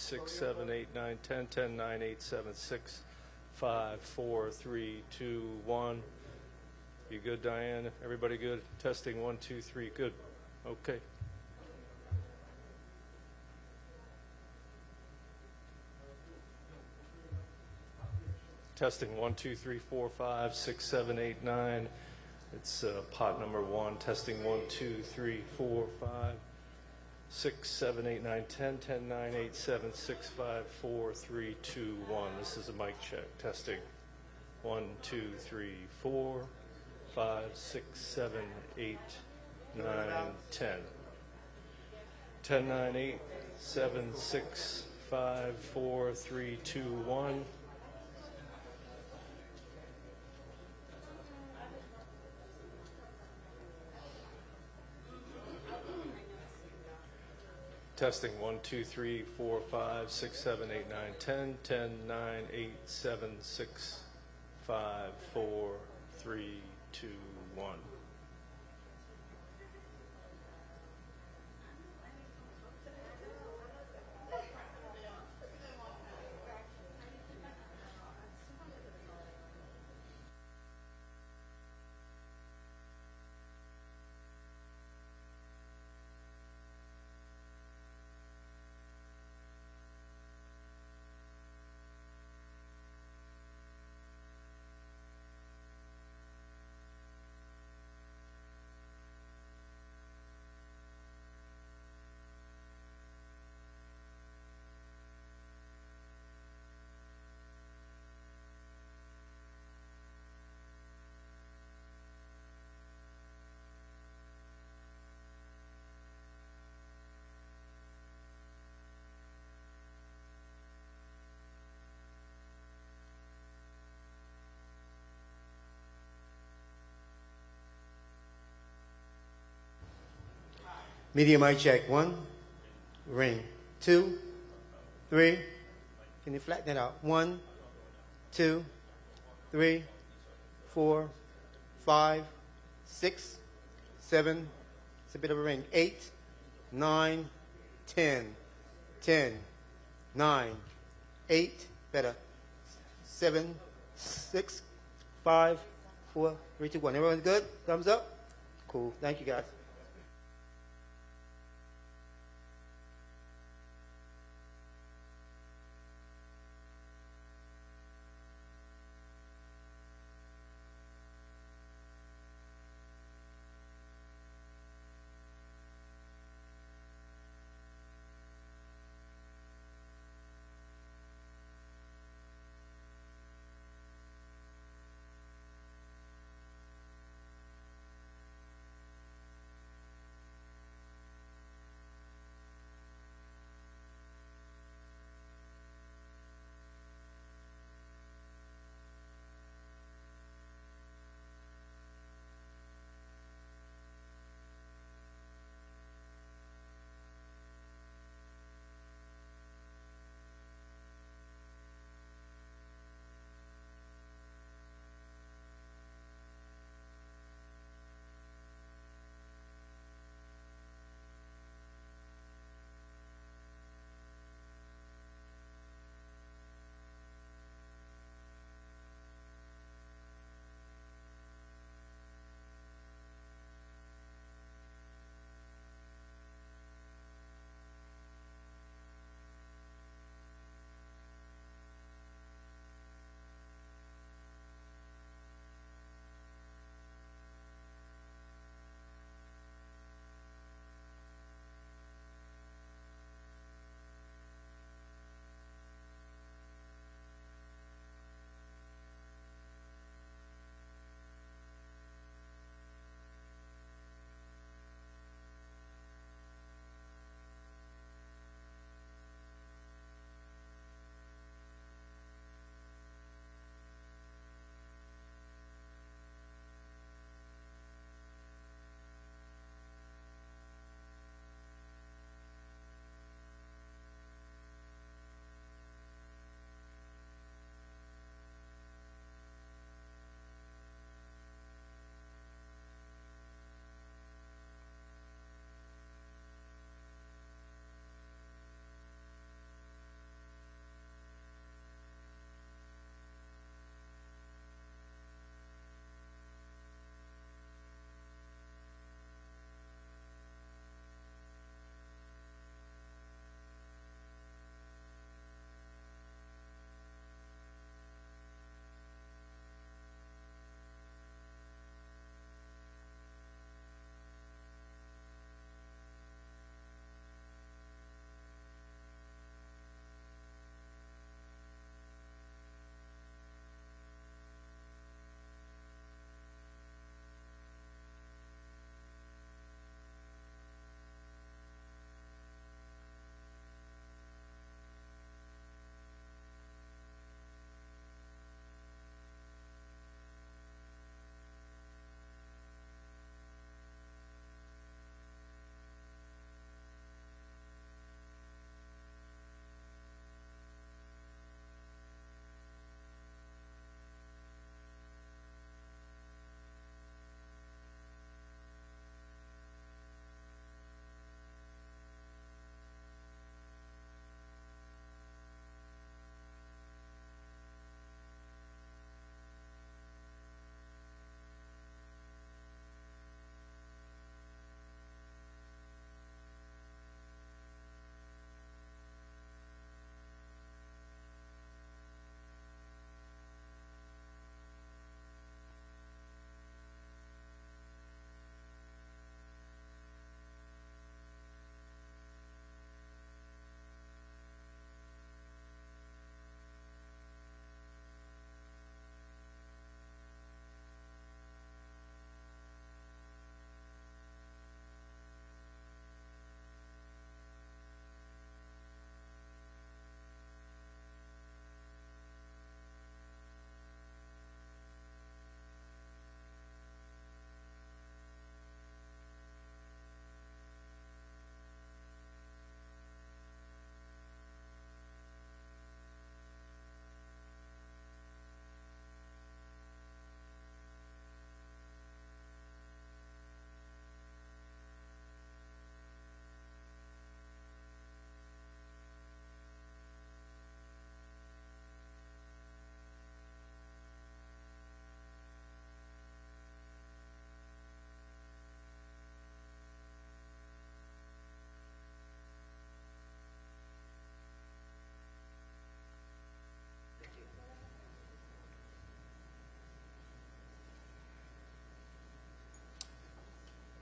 6, 7, 8, 9, 10, 10, 9, 8, 7, 6, 5, 4, 3, 2, 1. You good, Diane? Everybody good? Testing 1, 2, 3. Good. Okay. Testing 1, 2, 3, 4, 5, 6, 7, 8, 9. It's pot number 1. Testing 1, 2, 3, 4, 5, 6, 7, 8, 9, 10, 10, 9, 8, 7, 6, 5, 4, 3, 2, 1. This is a mic check. Testing 1, 2, 3, 4, 5, 6, 7, 8, 9, 10. 10, 9, 8, 7, 6, 5, 4, 3, 2, 1. Testing 1, 2, 3, 4, 5, 6, 7, 8, 9, 10, 10, 9, 8, 7, 6, 5, 4, 3, 2, 1. Media mic check. 1, ring. 2, 3. Can you flatten it out? 1, 2, 3, 4, 5, 6, 7. It's a bit of a ring. 8, 9, 10, 10, 9, 8. Better. 7, 6, 5, 4, 3, 2, 1. Everyone good? Thumbs up? Cool. Thank you, guys.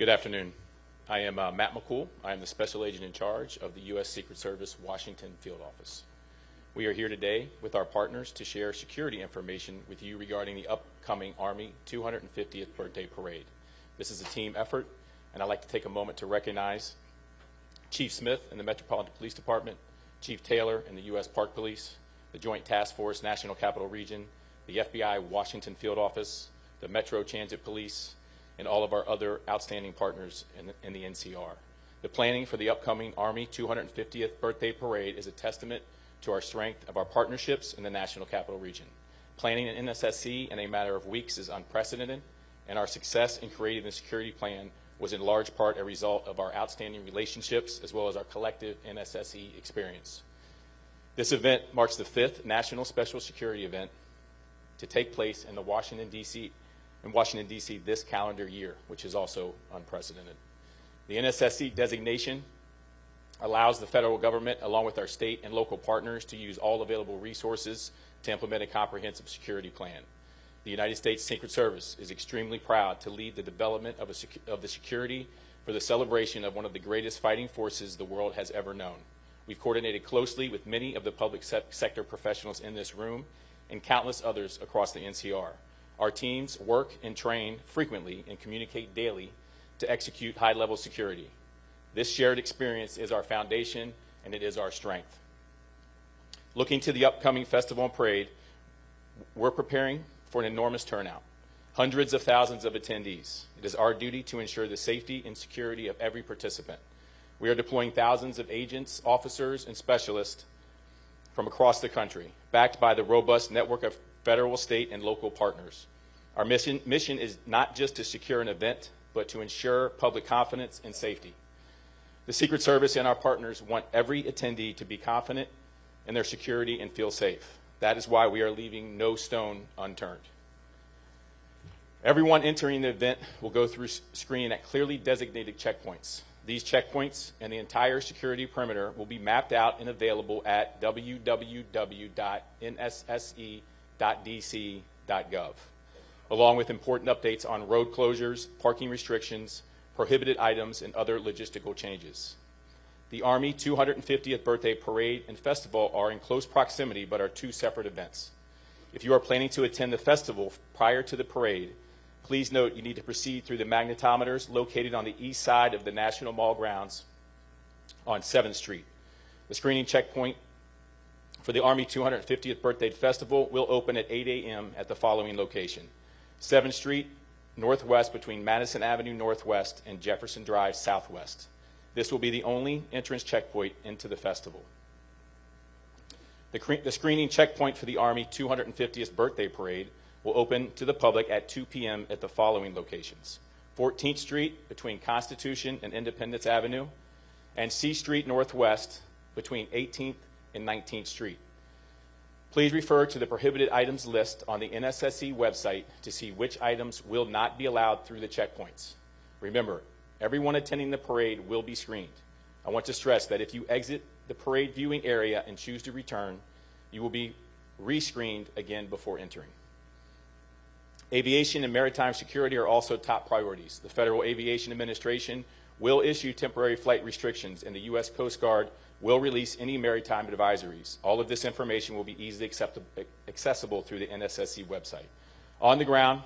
Good afternoon. I am Matt McCool. I am the Special Agent in charge of the U.S. Secret Service Washington Field Office. We are here today with our partners to share security information with you regarding the upcoming Army 250th Birthday Parade. This is a team effort, and I'd like to take a moment to recognize Chief Smith in the Metropolitan Police Department, Chief Taylor in the U.S. Park Police, the Joint Task Force National Capital Region, the FBI Washington Field Office, the Metro Transit Police, and all of our other outstanding partners in the NCR. The planning for the upcoming Army 250th Birthday Parade is a testament to our strength of our partnerships in the National Capital Region. Planning an NSSC in a matter of weeks is unprecedented, and our success in creating the security plan was in large part a result of our outstanding relationships as well as our collective NSSE experience. This event marks the 5th National Special Security event to take place in Washington, D.C. this calendar year, which is also unprecedented. The NSSE designation allows the federal government, along with our state and local partners, to use all available resources to implement a comprehensive security plan. The United States Secret Service is extremely proud to lead the development of the security for the celebration of one of the greatest fighting forces the world has ever known. We've coordinated closely with many of the public sector professionals in this room and countless others across the NCR. Our teams work and train frequently and communicate daily to execute high-level security. This shared experience is our foundation, and it is our strength. Looking to the upcoming festival and parade, we're preparing for an enormous turnout, hundreds of thousands of attendees. It is our duty to ensure the safety and security of every participant. We are deploying thousands of agents, officers, and specialists from across the country, backed by the robust network of federal, state, and local partners. Our mission is not just to secure an event, but to ensure public confidence and safety. The Secret Service and our partners want every attendee to be confident in their security and feel safe. That is why we are leaving no stone unturned. Everyone entering the event will go through screening at clearly designated checkpoints. These checkpoints and the entire security perimeter will be mapped out and available at www.nsse.dc.gov, along with important updates on road closures, parking restrictions, prohibited items, and other logistical changes. The Army 250th Birthday Parade and Festival are in close proximity but are two separate events. If you are planning to attend the festival prior to the parade, please note you need to proceed through the magnetometers located on the east side of the National Mall grounds on 7th Street. The screening checkpoint for the Army 250th Birthday Festival will open at 8 a.m. at the following location: 7th Street Northwest between Madison Avenue Northwest and Jefferson Drive Southwest. This will be the only entrance checkpoint into the festival. The screening checkpoint for the Army 250th Birthday Parade will open to the public at 2 p.m. at the following locations: 14th Street between Constitution and Independence Avenue, and C Street Northwest between 18th and 19th Street. Please refer to the prohibited items list on the NSSE website to see which items will not be allowed through the checkpoints. Remember, everyone attending the parade will be screened. I want to stress that if you exit the parade viewing area and choose to return, you will be re-screened again before entering. Aviation and maritime security are also top priorities. The Federal Aviation Administration will issue temporary flight restrictions, and the U.S. Coast Guard will release any maritime advisories. All of this information will be easily accessible through the NSSC website. On the ground,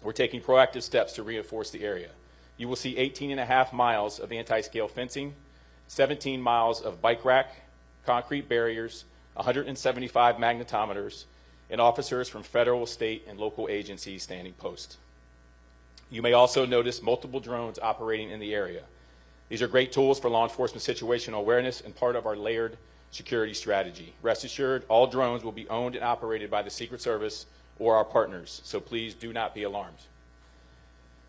we're taking proactive steps to reinforce the area. You will see 18.5 miles of anti-scale fencing, 17 miles of bike rack, concrete barriers, 175 magnetometers, and officers from federal, state, and local agencies standing post. You may also notice multiple drones operating in the area. These are great tools for law enforcement situational awareness and part of our layered security strategy. Rest assured, all drones will be owned and operated by the Secret Service or our partners, so please do not be alarmed.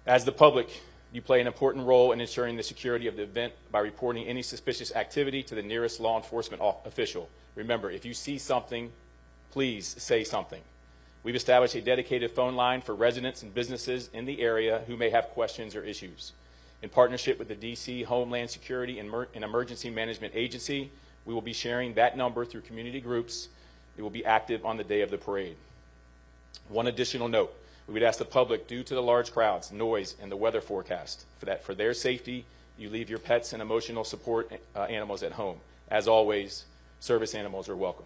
As the public, you play an important role in ensuring the security of the event by reporting any suspicious activity to the nearest law enforcement official. Remember, if you see something, please say something. We've established a dedicated phone line for residents and businesses in the area who may have questions or issues. In partnership with the D.C. Homeland Security and Emergency Management Agency, we will be sharing that number through community groups. It will be active on the day of the parade. One additional note, We would ask the public, due to the large crowds, noise, and the weather forecast, for their safety, you leave your pets and emotional support animals at home. As always, service animals are welcome.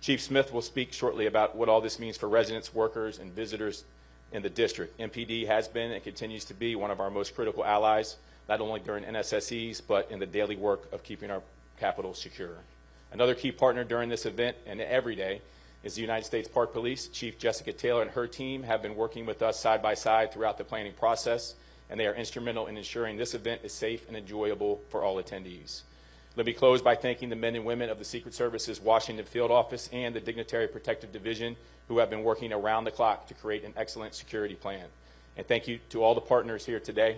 Chief Smith will speak shortly about what all this means for residents, workers, and visitors in the district. MPD has been and continues to be one of our most critical allies, not only during NSSEs, but in the daily work of keeping our capital secure. Another key partner during this event and every day is the United States Park Police. Chief Jessica Taylor and her team have been working with us side by side throughout the planning process, and they are instrumental in ensuring this event is safe and enjoyable for all attendees. Let me close by thanking the men and women of the Secret Service's Washington Field Office and the Dignitary Protective Division who have been working around the clock to create an excellent security plan. And thank you to all the partners here today.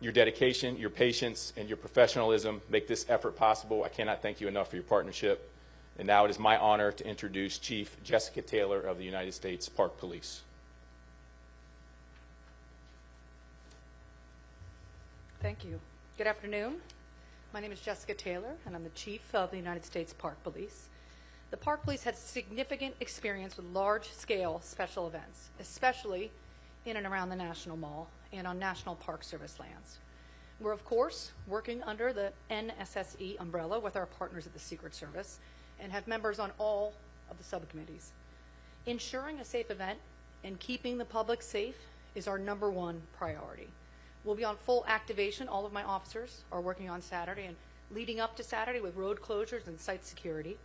Your dedication, your patience, and your professionalism make this effort possible. I cannot thank you enough for your partnership. And now it is my honor to introduce Chief Jessica Taylor of the United States Park Police. Thank you. Good afternoon. My name is Jessica Taylor, and I'm the Chief of the United States Park Police. The Park Police has significant experience with large-scale special events, especially in and around the National Mall and on National Park Service lands. We're, of course, working under the NSSE umbrella with our partners at the Secret Service and have members on all of the subcommittees. Ensuring a safe event and keeping the public safe is our #1 priority. We'll be on full activation. All of my officers are working on Saturday and leading up to Saturday with road closures and site security.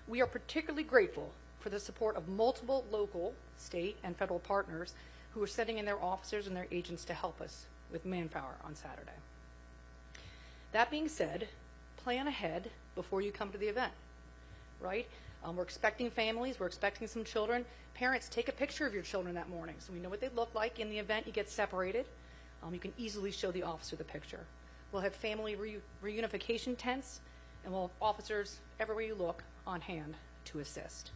We are particularly grateful for the support of multiple local, state, and federal partners who are sending in their officers and their agents to help us with manpower on Saturday. That being said, plan ahead before you come to the event, right? We're expecting families, we're expecting some children. Parents, take a picture of your children that morning so we know what they look like. In the event you get separated, you can easily show the officer the picture. We'll have family reunification tents, and we'll have officers everywhere you look on hand to assist.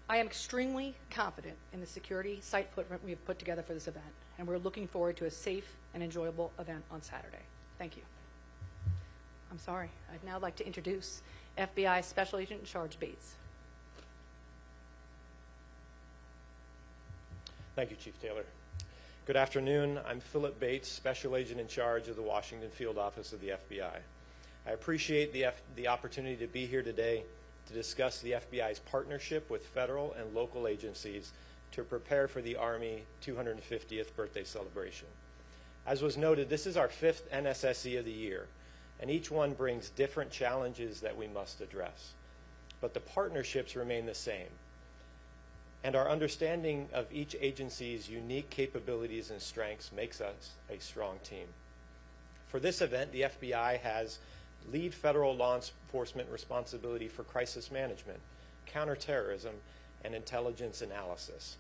I am extremely confident in the security site footprint we have put together for this event, and we're looking forward to a safe and enjoyable event on Saturday. Thank you. I'm sorry. I'd now like to introduce FBI Special Agent in Charge Bates. Thank you, Chief Taylor. Good afternoon. I'm Philip Bates, Special Agent in Charge of the Washington Field Office of the FBI. I appreciate the opportunity to be here today to discuss the FBI's partnership with federal and local agencies to prepare for the Army 250th birthday celebration. As was noted, this is our 5th NSSE of the year, and each one brings different challenges that we must address. But the partnerships remain the same, and our understanding of each agency's unique capabilities and strengths makes us a strong team. For this event, the FBI has lead federal law enforcement responsibility for crisis management, counterterrorism, and intelligence analysis.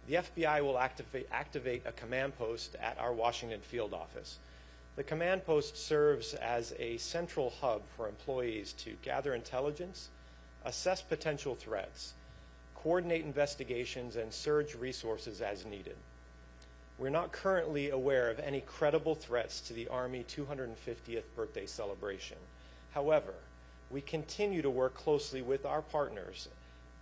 The FBI will activate a command post at our Washington field office. The command post serves as a central hub for employees to gather intelligence, assess potential threats, coordinate investigations, and surge resources as needed. We're not currently aware of any credible threats to the Army 250th birthday celebration. However, we continue to work closely with our partners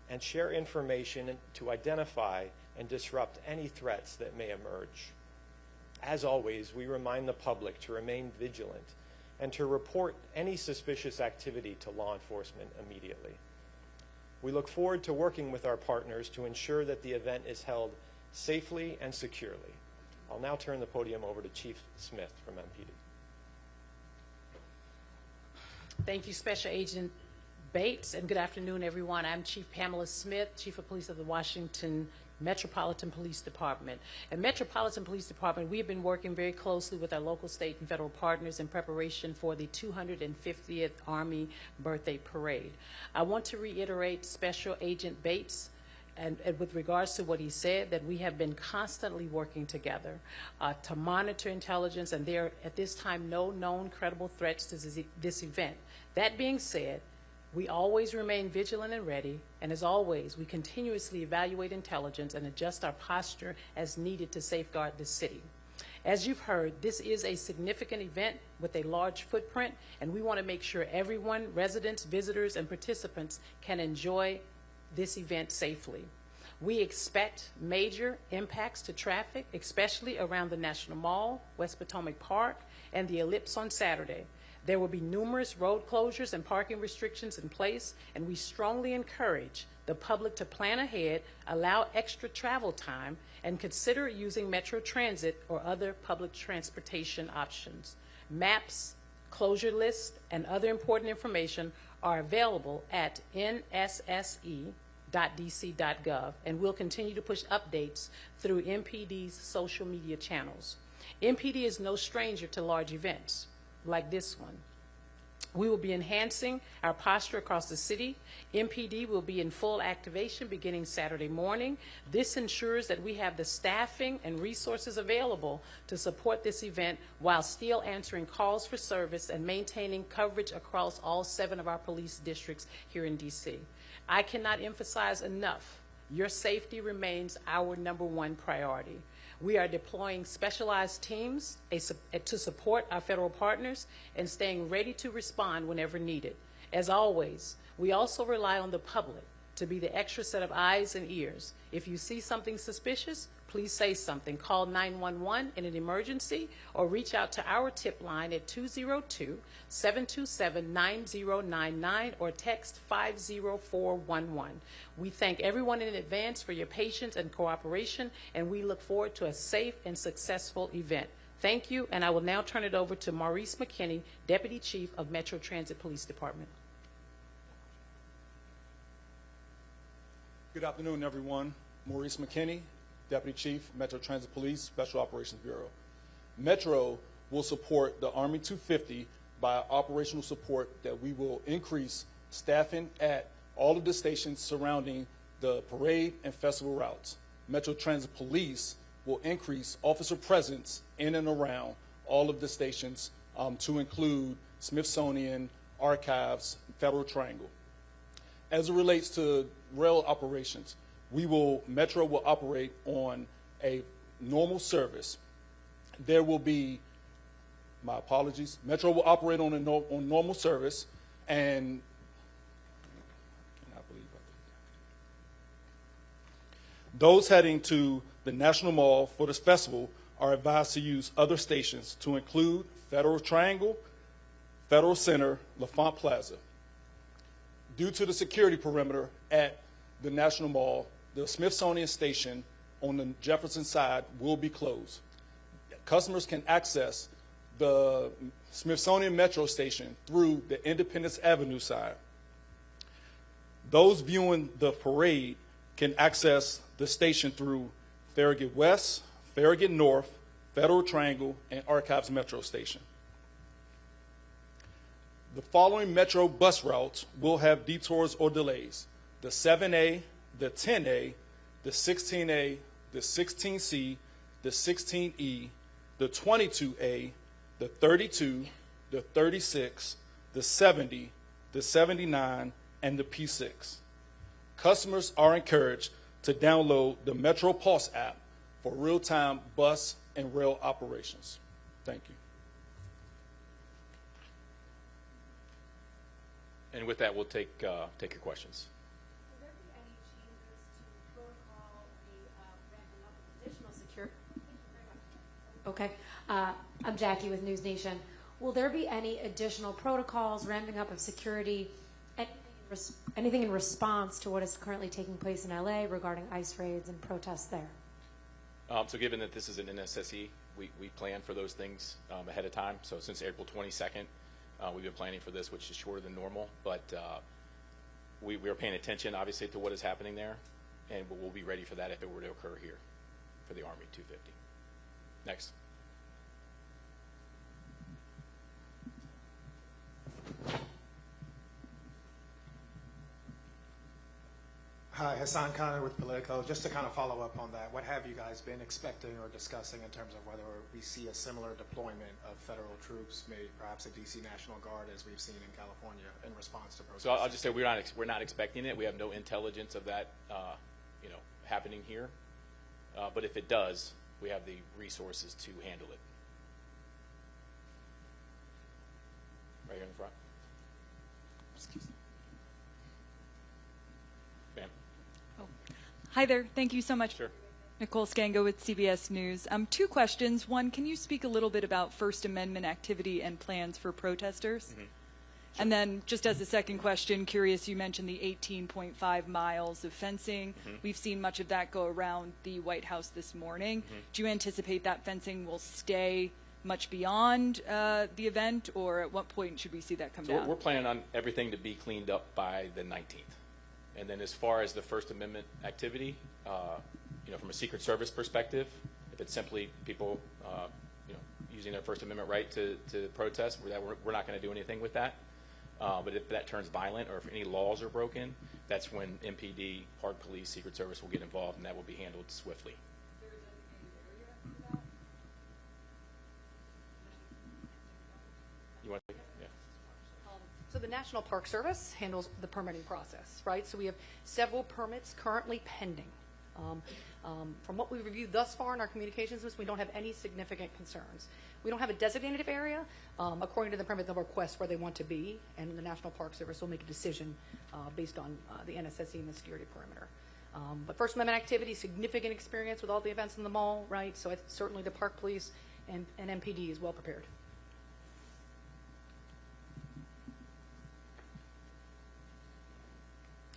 and share information to identify and disrupt any threats that may emerge. As always, we remind the public to remain vigilant and to report any suspicious activity to law enforcement immediately. We look forward to working with our partners to ensure that the event is held safely and securely. I'll now turn the podium over to Chief Smith from MPD. Thank you, Special Agent Bates, and good afternoon, everyone. I'm Chief Pamela Smith, Chief of Police of the Washington Metropolitan Police Department. At Metropolitan Police Department, we have been working very closely with our local, state, and federal partners in preparation for the 250th Army Birthday Parade. I want to reiterate Special Agent Bates and with regards to what he said, that we have been constantly working together to monitor intelligence, and there are at this time no known credible threats to this event. That being said, we always remain vigilant and ready, and as always, we continuously evaluate intelligence and adjust our posture as needed to safeguard the city. As you've heard, this is a significant event with a large footprint, and we want to make sure everyone, residents, visitors, and participants can enjoy this event safely. We expect major impacts to traffic, especially around the National Mall, West Potomac Park, and the Ellipse on Saturday. There will be numerous road closures and parking restrictions in place, and we strongly encourage the public to plan ahead, allow extra travel time, and consider using Metro Transit or other public transportation options. Maps, closure lists, and other important information are available at nsse.dc.gov, and we'll continue to push updates through MPD's social media channels. MPD is no stranger to large events like this one. We will be enhancing our posture across the city. MPD will be in full activation beginning Saturday morning. This ensures that we have the staffing and resources available to support this event while still answering calls for service and maintaining coverage across all 7 of our police districts here in DC. I cannot emphasize enough, your safety remains our #1 priority. We are deploying specialized teams to support our federal partners and staying ready to respond whenever needed. As always, we also rely on the public to be the extra set of eyes and ears. If you see something suspicious, please say something. Call 911 in an emergency or reach out to our tip line at 202-727-9099 or text 50411. We thank everyone in advance for your patience and cooperation, and we look forward to a safe and successful event. Thank you, and I will now turn it over to Maurice McKinney, Deputy Chief of Metro Transit Police Department. Good afternoon, everyone. Maurice McKinney, Deputy Chief, Metro Transit Police, Special Operations Bureau. Metro will support the Army 250 by operational support that we will increase staffing at all of the stations surrounding the parade and festival routes. Metro Transit Police will increase officer presence in and around all of the stations to include Smithsonian, Archives, Federal Triangle. As it relates to rail operations, Metro will operate on a normal service. There will be, my apologies, Metro will operate on normal service, and I cannot believe I did that. Those heading to the National Mall for this festival are advised to use other stations to include Federal Triangle, Federal Center, LaFont Plaza. Due to the security perimeter at the National Mall, the Smithsonian station on the Jefferson side will be closed. Customers can access the Smithsonian Metro station through the Independence Avenue side. Those viewing the parade can access the station through Farragut West, Farragut North, Federal Triangle, and Archives Metro station. The following Metro bus routes will have detours or delays: the 7A, the 10A, the 16A, the 16C, the 16E, the 22A, the 32, the 36, the 70, the 79, and the P6. Customers are encouraged to download the Metro Pulse app for real-time bus and rail operations. Thank you. And with that, we'll take your questions. Will there be any changes to protocol, ramping up of additional security? Okay. I'm Jackie with News Nation. Will there be any additional protocols, ramping up of security, anything in response to what is currently taking place in LA regarding ICE raids and protests there? So given that this is an NSSE, we plan for those things ahead of time. So since April 22nd, we've been planning for this, which is shorter than normal, but we are paying attention, obviously, to what is happening there, and we'll be ready for that if it were to occur here for the Army 250. Next. Hi, Hassan Khan with Politico. Just to kind of follow up on that, what have you guys been expecting or discussing in terms of whether we see a similar deployment of federal troops, maybe perhaps a DC National Guard as we've seen in California in response to protests? So I'll just say we're not expecting it. We have no intelligence of that, happening here. But if it does, we have the resources to handle it. Right here in the front. Excuse me. Ma'am. Hi there. Thank you so much. Sure. Nicole Scango with CBS News. Two questions. One, can you speak a little bit about First Amendment activity and plans for protesters? Mm-hmm. And then, just as a second question, curious, you mentioned the 18.5 miles of fencing. Mm-hmm. We've seen much of that go around the White House this morning. Mm-hmm. Do you anticipate that fencing will stay much beyond the event, or at what point should we see that come So down? we're planning on everything to be cleaned up by the 19th. And then as far as the First Amendment activity, from a Secret Service perspective, if it's simply people, using their First Amendment right to protest, we're not going to do anything with that. But if that turns violent or if any laws are broken, that's when MPD, Park Police, Secret Service will get involved, and that will be handled swiftly. You want to? Yeah. So the National Park Service handles the permitting process, right? So we have several permits currently pending. From what we've reviewed thus far in our communications list, we don't have any significant concerns. We don't have a designated area. According to the permit, they'll request where they want to be, and the National Park Service will make a decision based on the NSSE and the security perimeter. But First Amendment activity, significant experience with all the events in the mall, right? So certainly the Park Police and MPD is well prepared.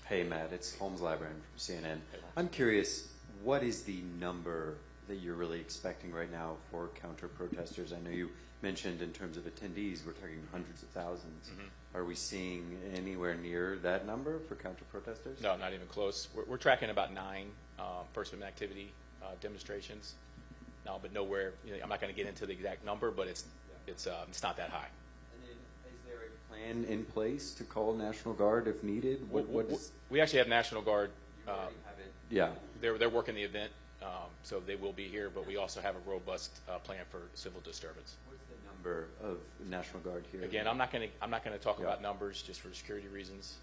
Hey, Matt, it's Holmes Librarian from CNN. I'm curious, what is the number that you're really expecting right now for counter-protesters? I know you mentioned in terms of attendees, we're talking hundreds of thousands. Mm-hmm. Are we seeing anywhere near that number for counter-protesters? No, not even close. We're tracking about 9 First Amendment activity demonstrations. No, but nowhere. I'm not going to get into the exact number, but it's not that high. And then, is there a plan in place to call National Guard if needed? We actually have National Guard. Yeah. They're working the event, so they will be here. But we also have a robust plan for civil disturbance. What's the number of National Guard here? Again, I'm not going to talk about numbers just for security reasons.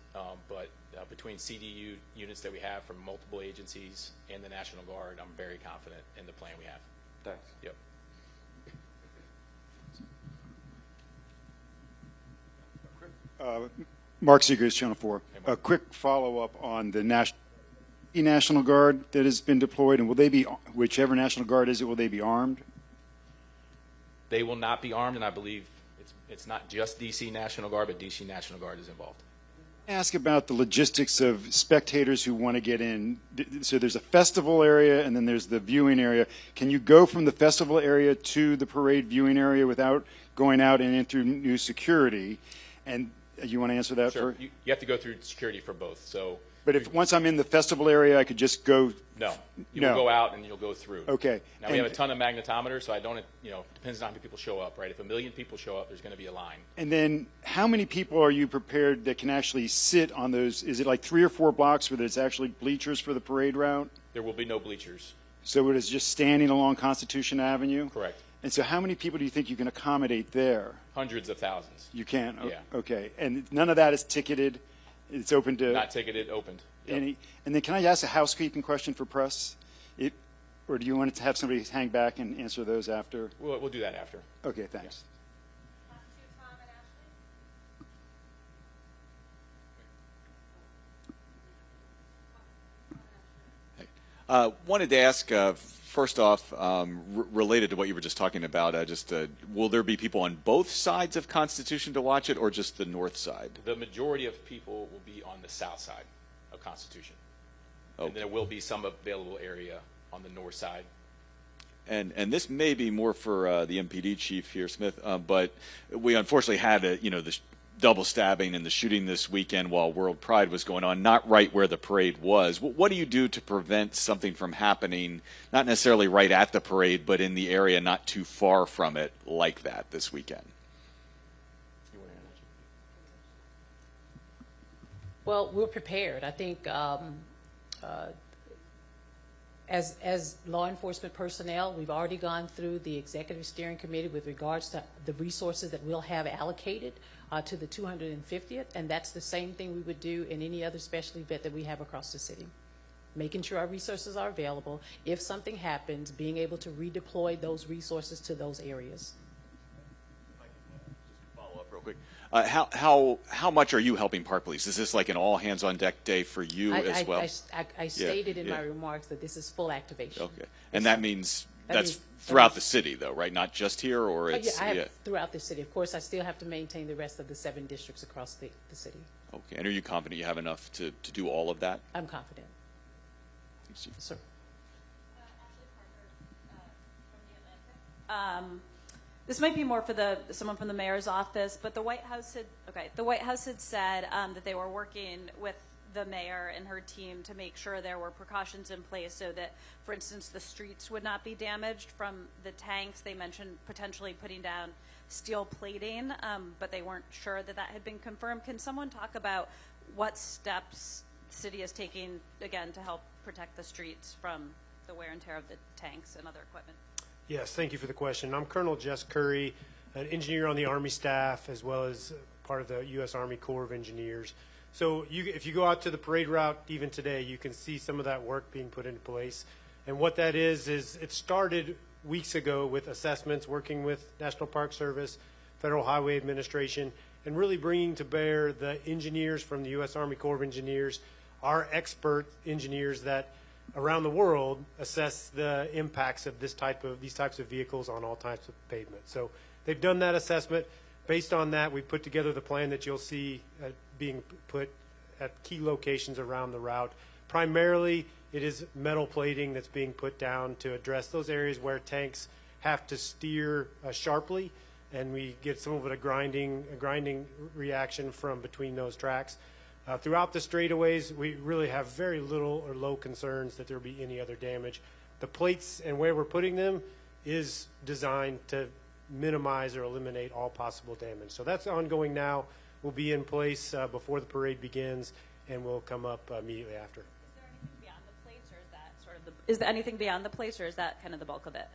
But between CDU units that we have from multiple agencies and the National Guard, I'm very confident in the plan we have. Thanks. Yep. Mark Seegers, Channel 4. A quick follow-up on the National Guard that has been deployed, and will they be, whichever National Guard is it, will they be armed? They will not be armed, and I believe it's not just D.C. National Guard, but D.C. National Guard is involved. Ask about the logistics of spectators who want to get in. So there's a festival area, and then there's the viewing area. Can you go from the festival area to the parade viewing area without going out and in through new security? And you want to answer that? Sure. You have to go through security for both. So, but if once I'm in the festival area, I could just go. No, you'll go out and you'll go through. Okay. Now we have a ton of magnetometers, so I don't. Depends on how many people show up, right? If 1 million people show up, there's going to be a line. And then, how many people are you prepared that can actually sit on those? Is it like 3 or 4 blocks where there's actually bleachers for the parade route? There will be no bleachers. So it is just standing along Constitution Avenue? Correct. And so how many people do you think you can accommodate there? Hundreds of thousands. You can? Yeah. Okay. And none of that is ticketed? It's open to... Not ticketed, opened. Yep. And then can I ask a housekeeping question for press? Or do you want to have somebody hang back and answer those after? We'll do that after. Okay, thanks. Wanted to ask, first off, related to what you were just talking about, will there be people on both sides of Constitution to watch it, or just the north side? The majority of people will be on the south side of Constitution. Okay. And there will be some available area on the north side. And this may be more for the MPD chief here, Smith, but we unfortunately had the double stabbing and the shooting this weekend while World Pride was going on, not right where the parade was. What do you do to prevent something from happening, not necessarily right at the parade, but in the area not too far from it like that this weekend? Well, we're prepared. I think as law enforcement personnel, we've already gone through the executive steering committee with regards to the resources that we'll have allocated to the 250th, and that's the same thing we would do in any other special event that we have across the city. Making sure our resources are available. If something happens, being able to redeploy those resources to those areas. Follow up real real quick. How much are you helping Park Police? Is this like an all hands on deck day for you as well? I stated in my remarks that this is full activation. Okay, and that means That that's means- throughout the city, though, right? Not just here, or it's I have throughout the city. Of course, I still have to maintain the rest of the 7 districts across the city. Okay, and are you confident you have enough to do all of that? I'm confident. Thanks, Chief. Sir. This might be more for someone from the mayor's office, but the White House had said that they were working with the mayor and her team to make sure there were precautions in place so that, for instance, the streets would not be damaged from the tanks. They mentioned potentially putting down steel plating, but they weren't sure that had been confirmed. Can someone talk about what steps the city is taking, again, to help protect the streets from the wear and tear of the tanks and other equipment? Yes, thank you for the question. I'm Colonel Jess Curry, an engineer on the Army staff, as well as part of the U.S. Army Corps of Engineers. So if you go out to the parade route even today, you can see some of that work being put into place. And what that is it started weeks ago with assessments, working with National Park Service, Federal Highway Administration, and really bringing to bear the engineers from the U.S. Army Corps of Engineers, our expert engineers that around the world assess the impacts of these types of vehicles on all types of pavement. So they've done that assessment. Based on that, we put together the plan that you'll see being put at key locations around the route. Primarily, it is metal plating that's being put down to address those areas where tanks have to steer sharply, and we get some of it a grinding reaction from between those tracks. Throughout the straightaways, we really have very little or low concerns that there will be any other damage. The plates and where we're putting them is designed to minimize or eliminate all possible damage. So that's ongoing now. Will be in place before the parade begins, and will come up immediately after. Is there anything beyond the place, or is that kind of the bulk of it?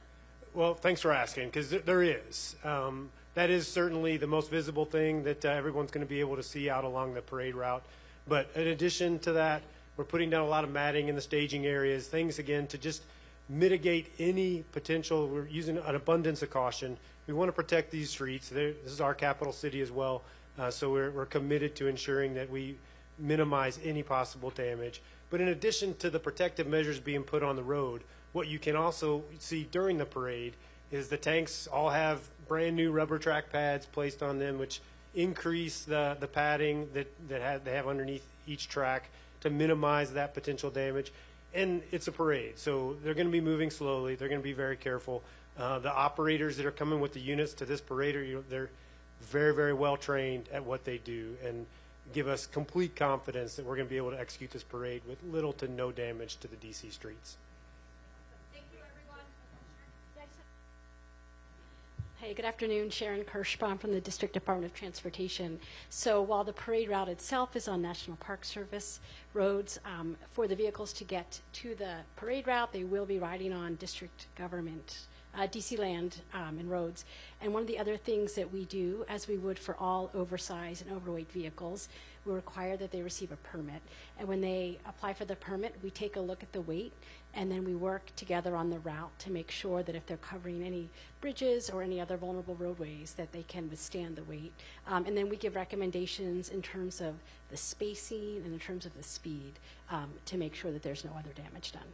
Well, thanks for asking, because there is. That is certainly the most visible thing that everyone's going to be able to see out along the parade route. But in addition to that, we're putting down a lot of matting in the staging areas, things, again, to just mitigate any potential. We're using an abundance of caution. We want to protect these streets. This is our capital city as well, so we're committed to ensuring that we minimize any possible damage. But in addition to the protective measures being put on the road, what you can also see during the parade is the tanks all have brand new rubber track pads placed on them, which increase the padding that they have underneath each track to minimize that potential damage. And it's a parade, so they're going to be moving slowly. They're going to be very careful. The operators that are coming with the units to this parade, they're very, very well trained at what they do, and give us complete confidence that we're going to be able to execute this parade with little to no damage to the D.C. streets. Thank you, everyone. Hey, good afternoon. Sharon Kirschbaum from the District Department of Transportation. So while the parade route itself is on National Park Service roads, for the vehicles to get to the parade route, they will be riding on district government DC land and roads. And one of the other things that we do, as we would for all oversized and overweight vehicles, we require that they receive a permit. And when they apply for the permit, we take a look at the weight, and then we work together on the route to make sure that if they're covering any bridges or any other vulnerable roadways, that they can withstand the weight. And then we give recommendations in terms of the spacing and in terms of the speed to make sure that there's no other damage done.